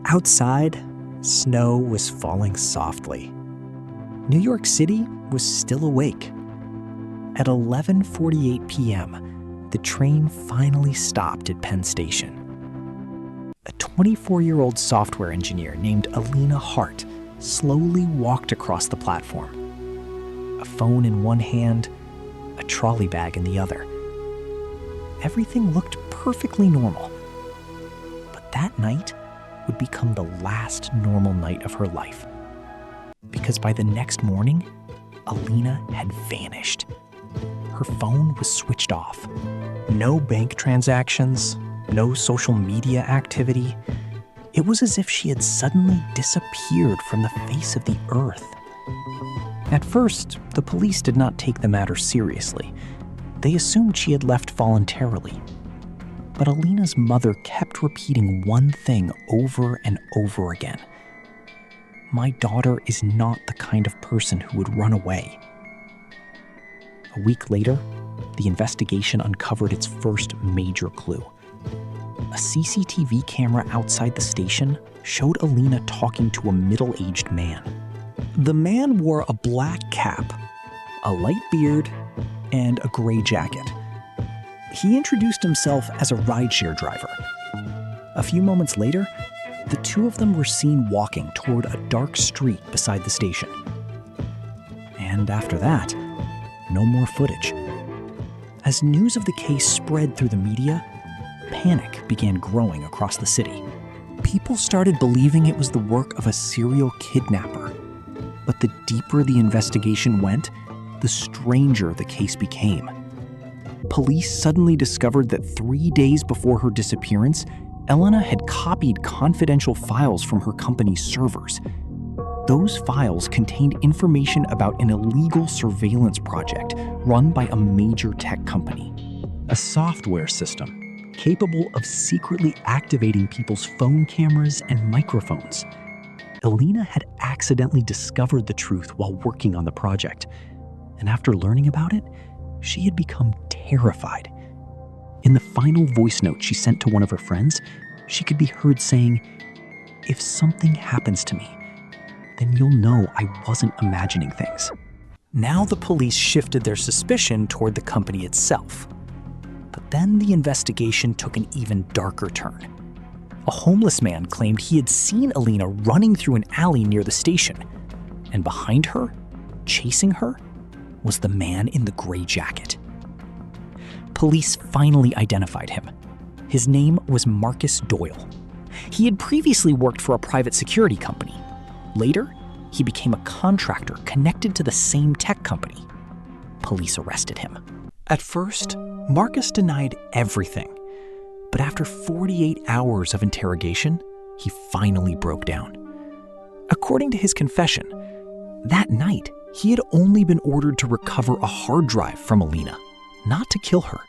Outside, snow was falling softly. New York City was still awake. At 11:48 p.m., the train finally stopped at Penn Station. A 24-year-old software engineer named Elina Hart slowly walked across the platform. A phone in one hand, a trolley bag in the other. Everything looked perfectly normal. But that night would become the last normal night of her life. Because by the next morning, Elina had vanished. Her phone was switched off. No bank transactions, no social media activity. It was as if she had suddenly disappeared from the face of the earth. At first, the police did not take the matter seriously. They assumed she had left voluntarily. But Elina's mother kept repeating one thing over and over again. My daughter is not the kind of person who would run away. A week later, the investigation uncovered its first major clue. A CCTV camera outside the station showed Elina talking to a middle-aged man. The man wore a black cap, a light beard, and a gray jacket. He introduced himself as a rideshare driver. A few moments later, the two of them were seen walking toward a dark street beside the station. And after that, no more footage. As news of the case spread through the media, panic began growing across the city. People started believing it was the work of a serial kidnapper. But the deeper the investigation went, the stranger the case became. Police suddenly discovered that 3 days before her disappearance, Elina had copied confidential files from her company's servers. Those files contained information about an illegal surveillance project run by a major tech company. A software system capable of secretly activating people's phone cameras and microphones. Elina had accidentally discovered the truth while working on the project, and after learning about it, she had become terrified. In the final voice note she sent to one of her friends, she could be heard saying, "If something happens to me, then you'll know I wasn't imagining things." Now the police shifted their suspicion toward the company itself. But then the investigation took an even darker turn. A homeless man claimed he had seen Elina running through an alley near the station, and behind her, chasing her, was the man in the gray jacket. Police finally identified him. His name was Marcus Doyle. He had previously worked for a private security company. Later, he became a contractor connected to the same tech company. Police arrested him. At first, Marcus denied everything. But after 48 hours of interrogation, he finally broke down. According to his confession, that night, he had only been ordered to recover a hard drive from Elina, not to kill her.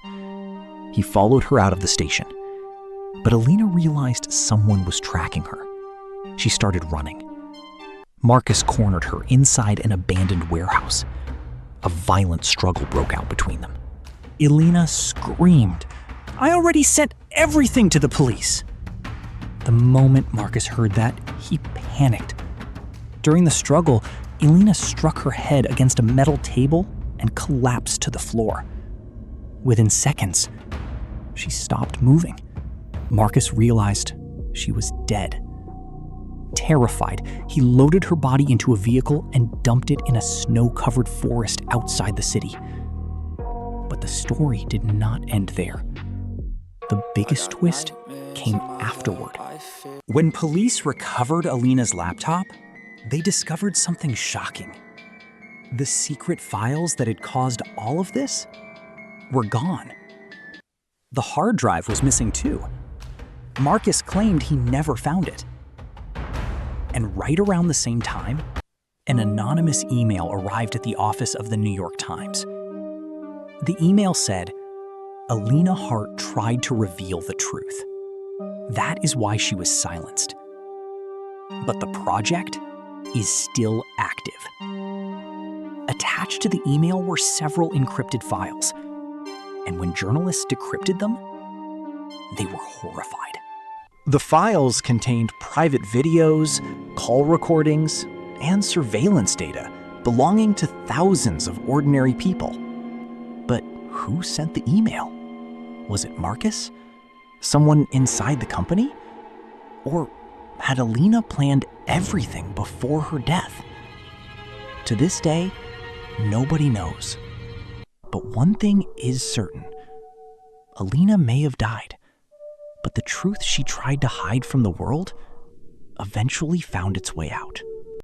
He followed her out of the station. But Elina realized someone was tracking her. She started running. Marcus cornered her inside an abandoned warehouse. A violent struggle broke out between them. Elina screamed, "I already sent everything to the police." The moment Marcus heard that, he panicked. During the struggle, Elina struck her head against a metal table and collapsed to the floor. Within seconds, she stopped moving. Marcus realized she was dead. Terrified, he loaded her body into a vehicle and dumped it in a snow-covered forest outside the city. But the story did not end there. The biggest twist came afterward. When police recovered Elina's laptop, they discovered something shocking. The secret files that had caused all of this were gone. The hard drive was missing too. Marcus claimed he never found it. And right around the same time, an anonymous email arrived at the office of the New York Times. The email said, "Elina Hart tried to reveal the truth. That is why she was silenced. But the project is still active." Attached to the email were several encrypted files. And when journalists decrypted them, they were horrified. The files contained private videos, call recordings, and surveillance data belonging to thousands of ordinary people. But who sent the email? Was it Marcus? Someone inside the company? Or had Elina planned everything before her death? To this day, nobody knows. But one thing is certain. Elina may have died, but the truth she tried to hide from the world eventually found its way out.